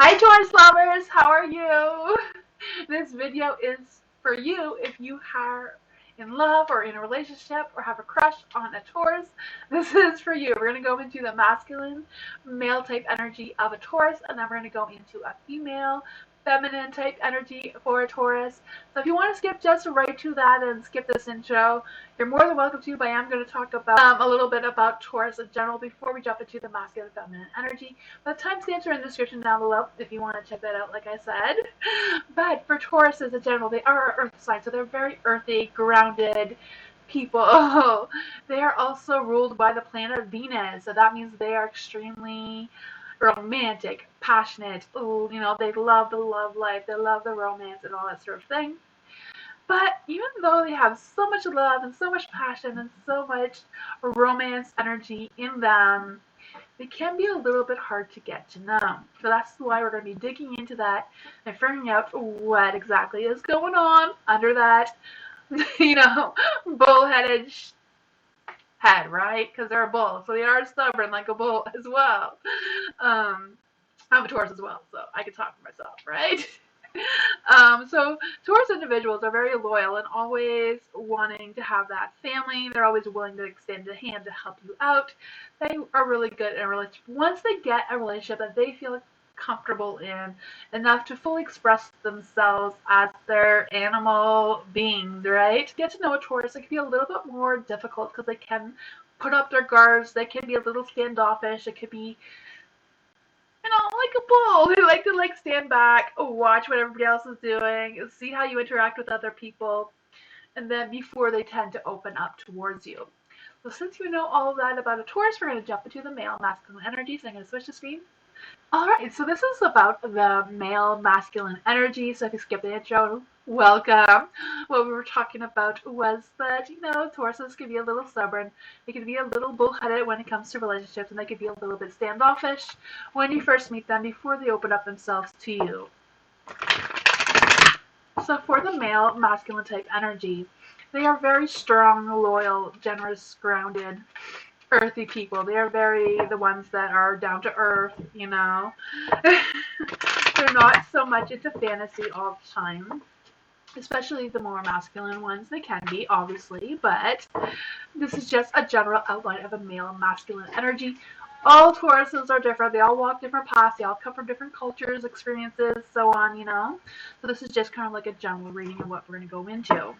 Hi Taurus lovers, how are you? This video is for you if you are in love or in a relationship or have a crush on a Taurus. This is for you. We're going to go into the masculine male type energy of a Taurus, and then we're going to go into a female feminine type energy for a Taurus. So if you want to skip just right to that and skip this intro, you're more than welcome to, but I am going to talk about a little bit about Taurus in general before we jump into the masculine feminine energy. The timestamps are in the description down below if you want to check that out, like I said. But for Tauruses in general, they are earth sign, so they're very earthy, grounded people. They are also ruled by the planet Venus, so that means they are extremely romantic, passionate. Ooh, they love the love life, they love the romance and all that sort of thing. But even though they have so much love and so much passion and so much romance energy in them, they can be a little bit hard to get to know. So that's why we're going to be digging into that and figuring out what exactly is going on under that, bullheaded head, right? Because they're a bull, so they are stubborn like a bull as well. I'm a Taurus as well, so I can talk for myself, right? So Taurus individuals are very loyal and always wanting to have that family. They're always willing to extend a hand to help you out. They are really good in a relationship. Once they get a relationship that they feel comfortable in enough to fully express themselves as their animal beings, right? To get to know a Taurus, it can be a little bit more difficult because they can put up their guards. They can be a little standoffish. It could be like a bull. They like to stand back, watch what everybody else is doing, see how you interact with other people, and then before they tend to open up towards you. So since you know all of that about a Taurus, we're going to jump into the male masculine energy. So I'm going to switch the screen. Alright, so this is about the male masculine energy. So if you skip the intro, welcome. What we were talking about was that, Tauruses can be a little stubborn. They can be a little bullheaded when it comes to relationships, and they can be a little bit standoffish when you first meet them before they open up themselves to you. So for the male masculine type energy, they are very strong, loyal, generous, grounded, earthy people. They are the ones that are down to earth, They're not so much into fantasy all the time, especially the more masculine ones. They can be, obviously, but this is just a general outline of a male masculine energy. All Tauruses are different. They all walk different paths. They all come from different cultures, experiences, so on, So this is just kind of like a general reading of what we're going to go into.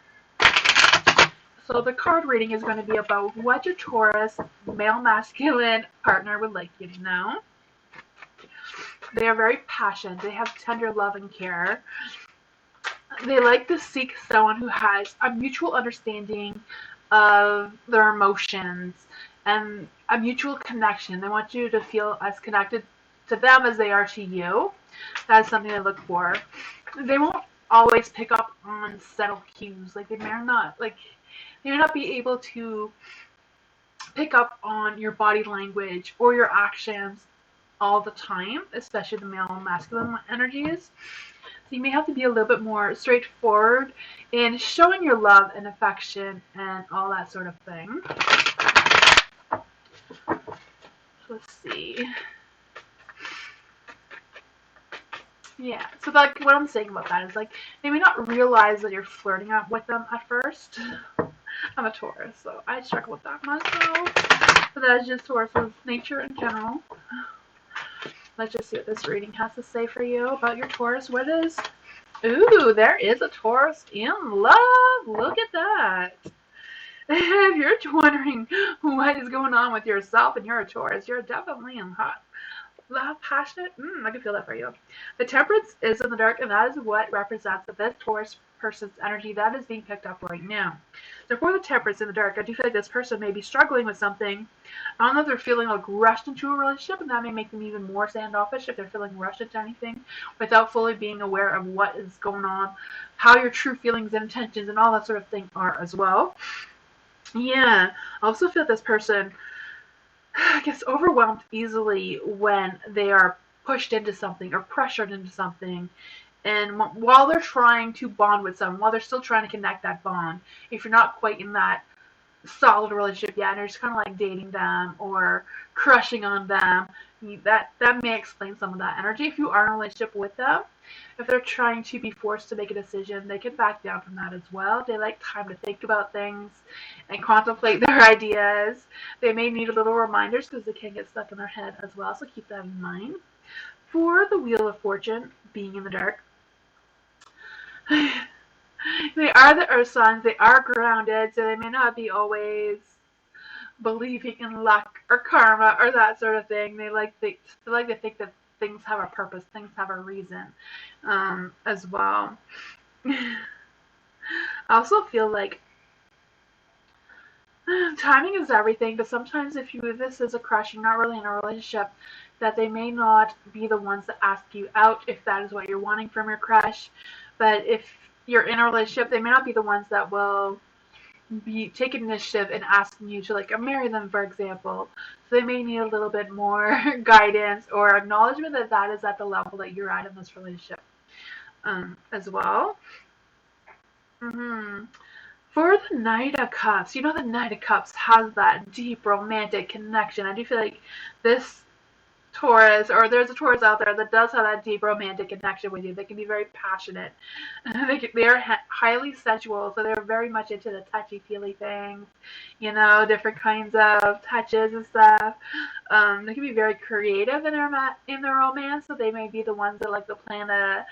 So the card reading is going to be about what your Taurus male masculine partner would like you to know. They are very passionate. They have tender love and care. They like to seek someone who has a mutual understanding of their emotions and a mutual connection. They want you to feel as connected to them as they are to you. That is something they look for. They won't always pick up on subtle cues. They may not be able to pick up on your body language or your actions all the time, especially the male and masculine energies. So you may have to be a little bit more straightforward in showing your love and affection and all that sort of thing. Let's see. Yeah, so what I'm saying about that is they may not realize that you're flirting with them at first. I'm a Taurus, so I struggle with that myself. But that's just Taurus's nature in general. Let's just see what this reading has to say for you about your Taurus. Ooh, there is a Taurus in love. Look at that. If you're wondering what is going on with yourself and you're a Taurus, you're definitely in hot. Love, passionate, I can feel that for you. The Temperance is in the dark, and that is what represents this Taurus person's energy that is being picked up right now. So for the Temperance in the dark, I do feel like this person may be struggling with something. I don't know if they're feeling rushed into a relationship, and that may make them even more standoffish if they're feeling rushed into anything without fully being aware of what is going on, how your true feelings and intentions and all that sort of thing are as well. Yeah, I also feel this person gets overwhelmed easily when they are pushed into something or pressured into something, and while they're trying to bond with someone, while they're still trying to connect that bond, if you're not quite in that solid relationship yet, and you're just kind of like dating them or crushing on them. That may explain some of that energy. If you are in a relationship with them, if they're trying to be forced to make a decision, they can back down from that as well. They like time to think about things and contemplate their ideas. They may need a little reminders because they can get stuck in their head as well, so keep that in mind. For the Wheel of Fortune, being in the dark, they are the earth signs. They are grounded, so they may not be always believing in luck or karma or that sort of thing. They like to think that things have a purpose, things have a reason, as well. I also feel like timing is everything, but sometimes if this is a crush, you're not really in a relationship, that they may not be the ones that ask you out if that is what you're wanting from your crush. But if you're in a relationship, they may not be the ones that will take initiative in asking you to like marry them, for example. So they may need a little bit more guidance or acknowledgement that that is at the level that you're at in this relationship, as well. For the Knight of Cups, the Knight of Cups has that deep romantic connection. I do feel like this Taurus, or there's a Taurus out there that does have that deep romantic connection with you. They can be very passionate. They are highly sensual, so they're very much into the touchy-feely things, different kinds of touches and stuff. They can be very creative in their romance, so they may be the ones that like to plan a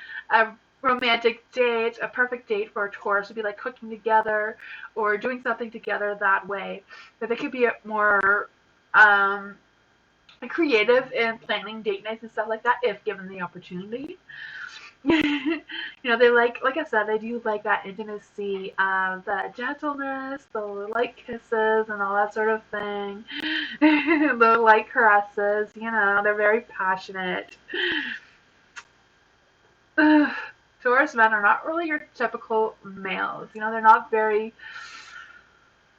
romantic date. A perfect date for a Taurus would be like cooking together or doing something together that way. But they could be more creative in planning date nights and stuff like that if given the opportunity. They like I said, they do like that intimacy, that gentleness, the light kisses and all that sort of thing. The light caresses, they're very passionate. Taurus men are not really your typical males. They're not very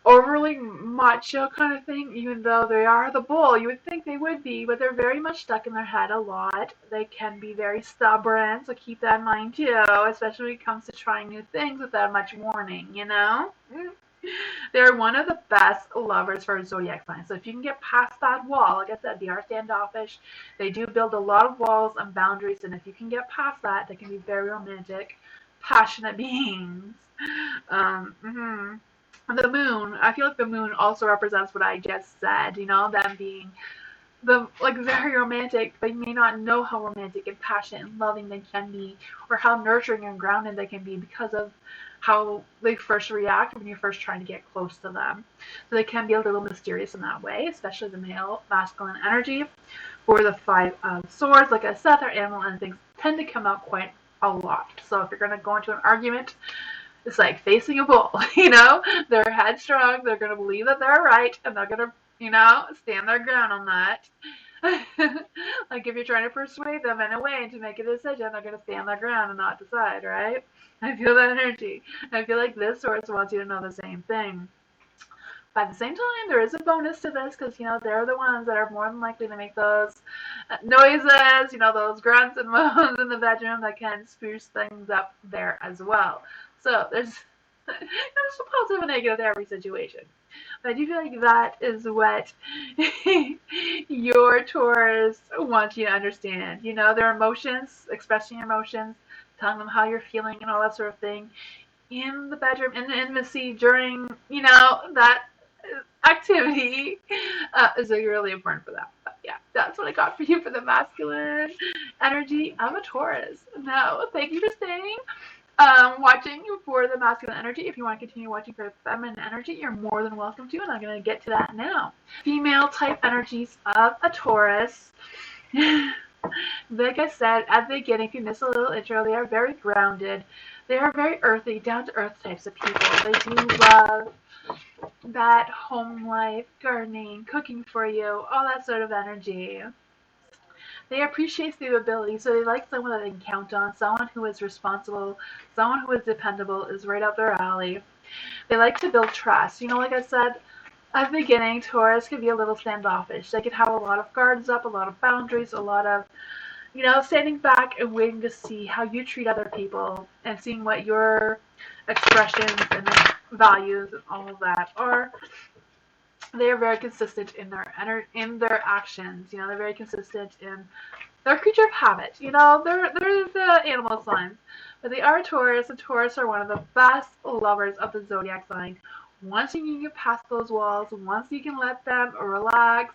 overly macho kind of thing, even though they are the bull. You would think they would be, but they're very much stuck in their head a lot. They can be very stubborn, so keep that in mind too, especially when it comes to trying new things without much warning, They're one of the best lovers for a zodiac sign. So if you can get past that wall, like I said, they are standoffish. They do build a lot of walls and boundaries, and if you can get past that, they can be very romantic, passionate beings. The moon, I feel like the moon also represents what I just said, them being very romantic, but you may not know how romantic and passionate and loving they can be, or how nurturing and grounded they can be because of how they first react when you're first trying to get close to them. So they can be a little mysterious in that way, especially the male masculine energy. For the Five of Swords, like I said, their animal and things tend to come out quite a lot. So if you're going to go into an argument, it's like facing a bull, They're headstrong, they're going to believe that they're right, and they're going to, stand their ground on that. Like if you're trying to persuade them in a way to make a decision, they're going to stand their ground and not decide, right? I feel that energy. I feel like this source wants you to know the same thing. But at the same time, there is a bonus to this because, they're the ones that are more than likely to make those noises, those grunts and moans in the bedroom that can spruce things up there as well. So there's a positive and negative to every situation. But I do feel like that is what your Taurus wants you to understand. Their emotions, expressing your emotions, telling them how you're feeling and all that sort of thing in the bedroom, in the intimacy during, that activity is really important for them. But yeah, that's what I got for you for the masculine energy of a Taurus. Now, thank you for staying. Watching for the masculine energy. If you want to continue watching for the feminine energy, you're more than welcome to, and I'm going to get to that now. Female type energies of a Taurus. Like I said at the beginning, if you missed a little intro, they are very grounded. They are very earthy, down-to-earth types of people. They do love that home life, gardening, cooking for you, all that sort of energy. They appreciate stability, so they like someone that they can count on, someone who is responsible, someone who is dependable, is right up their alley. They like to build trust. Like I said at the beginning, Taurus could be a little standoffish. They could have a lot of guards up, a lot of boundaries, a lot of, standing back and waiting to see how you treat other people and seeing what your expressions and values and all of that, or they are very consistent in their actions. You know, they're very consistent in their creature of habit. You know, they're the animal signs, but they are Taurus, and Taurus are one of the best lovers of the zodiac sign. Once you can get past those walls, once you can let them relax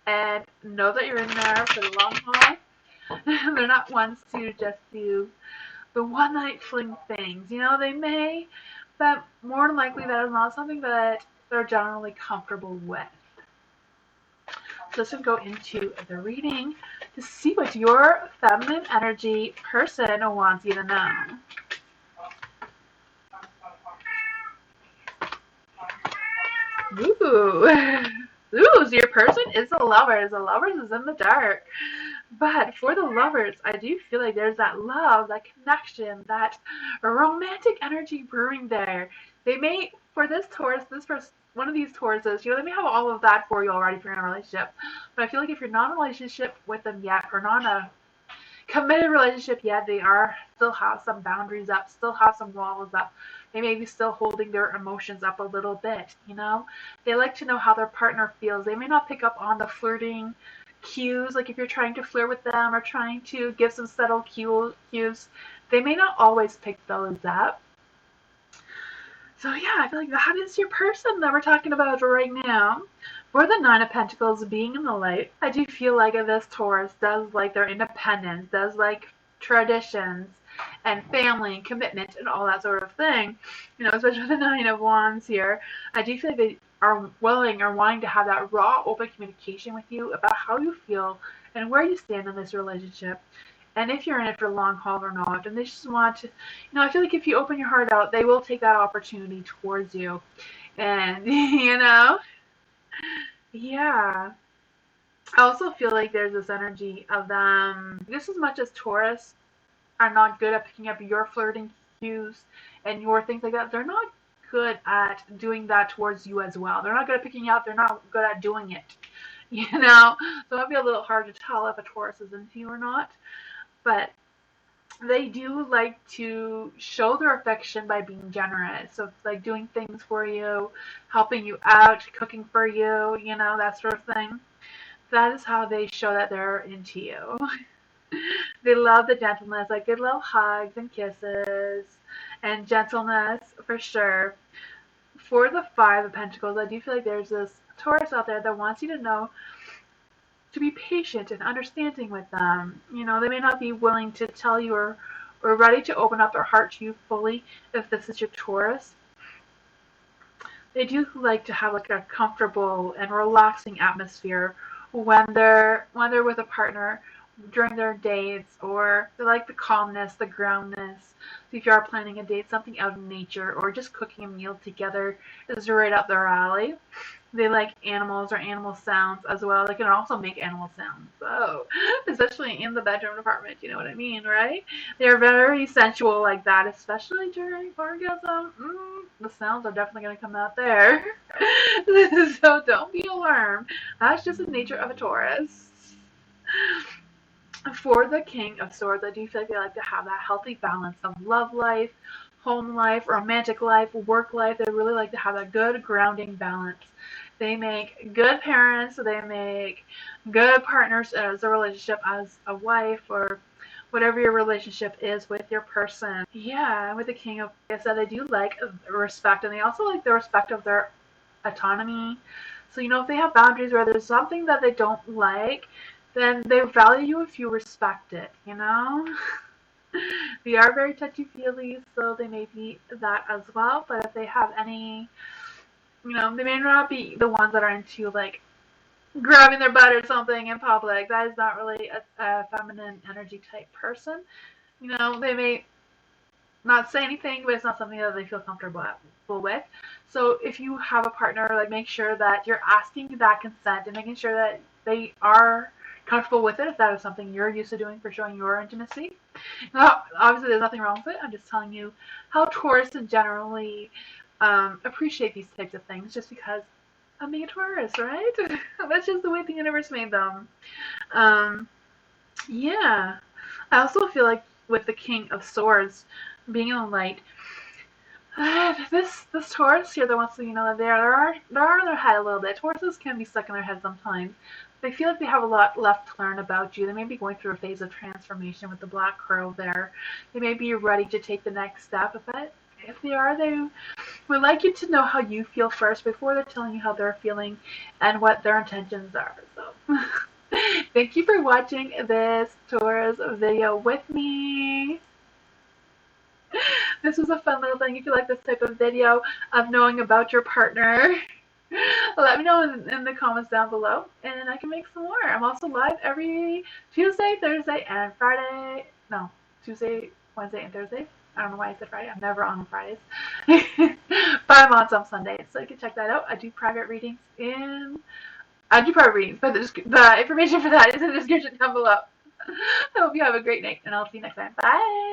and know that you're in there for the long haul, they're not ones to just do the one night fling things. You know, they may, but more than likely that is not something that they're generally comfortable with. So let's go into the reading to see what your feminine energy person wants you to know. Ooh. Ooh, so your person is the lovers. The lovers is in the dark. But for the lovers, I do feel like there's that love, that connection, that romantic energy brewing there. They may, for this Taurus, this person, one of these Tauruses, you know, they may have all of that for you already if you're in a relationship. But I feel like if you're not in a relationship with them yet, or not in a committed relationship yet, they are still have some boundaries up, still have some walls up. They may be still holding their emotions up a little bit, you know? They like to know how their partner feels. They may not pick up on the flirting cues, like if you're trying to flirt with them or trying to give some subtle cues, they may not always pick those up. So yeah, I feel like that is your person that we're talking about right now. For the Nine of Pentacles being in the light, I do feel like this Taurus does like their independence, does like traditions and family and commitment and all that sort of thing. You know, especially with the Nine of Wands here, I do feel like they are willing or wanting to have that raw, open communication with you about how you feel and where you stand in this relationship. And if you're in it for the long haul or not, and they just want to, you know, I feel like if you open your heart out, they will take that opportunity towards you. And, you know, yeah. I also feel like there's this energy of them, just as much as Taurus are not good at picking up your flirting cues and your things like that, they're not good at doing that towards you as well. They're not good at picking out, they're not good at doing it. You know? So it might be a little hard to tell if a Taurus is into you or not. But they do like to show their affection by being generous. So it's like doing things for you, helping you out, cooking for you, you know, that sort of thing. That is how they show that they're into you. They love the gentleness, like they love hugs and kisses and gentleness for sure. For the Five of Pentacles, I do feel like there's this Taurus out there that wants you to know to be patient and understanding with them. You know, they may not be willing to tell you or ready to open up their heart to you fully if this is your Taurus. They do like to have like a comfortable and relaxing atmosphere when they're with a partner during their dates, or they like the calmness, the groundness. So if you are planning a date, something out in nature, or just cooking a meal together is right up their alley. They like animals or animal sounds as well. They can also make animal sounds. Oh, especially in the bedroom department, you know what I mean, right? They're very sensual like that, especially during orgasm. The sounds are definitely going to come out there. So don't be alarmed. That's just the nature of a Taurus. For the King of Swords, I do feel like they like to have that healthy balance of love life, home life, romantic life, work life. They really like to have that good grounding balance. They make good parents, they make good partners as a relationship, as a wife, or whatever your relationship is with your person. Yeah, with the King of, like I said, they do like respect, and they also like the respect of their autonomy. So, you know, if they have boundaries where there's something that they don't like, then they value you if you respect it, you know? They are very touchy-feely, so they may be that as well, but if they have any, you know, they may not be the ones that are into, like, grabbing their butt or something in public. That is not really a feminine energy type person. You know, they may not say anything, but it's not something that they feel comfortable with. So if you have a partner, like, make sure that you're asking that consent and making sure that they are comfortable with it if that is something you're used to doing for showing your intimacy. Now, obviously, there's nothing wrong with it. I'm just telling you how Tauruses generally appreciate these types of things, just because I'm being a Taurus, right? That's just the way the universe made them. Yeah. I also feel like with the King of Swords being in the light, This Taurus here that wants to, there are in their head a little bit. Tauruses can be stuck in their head sometimes. They feel like they have a lot left to learn about you. They may be going through a phase of transformation with the black crow there. They may be ready to take the next step, but if they are, they would like you to know how you feel first before they're telling you how they're feeling and what their intentions are. So, thank you for watching this Taurus video with me. This was a fun little thing. If you like this type of video of knowing about your partner, let me know in the comments down below, and I can make some more. I'm also live every Tuesday, Thursday, and Friday. No, Tuesday, Wednesday, and Thursday. I don't know why I said Friday. I'm never on Fridays. But I'm on some Sundays, so you can check that out. I do private readings, but the information for that is in the description down below. I hope you have a great night, and I'll see you next time. Bye!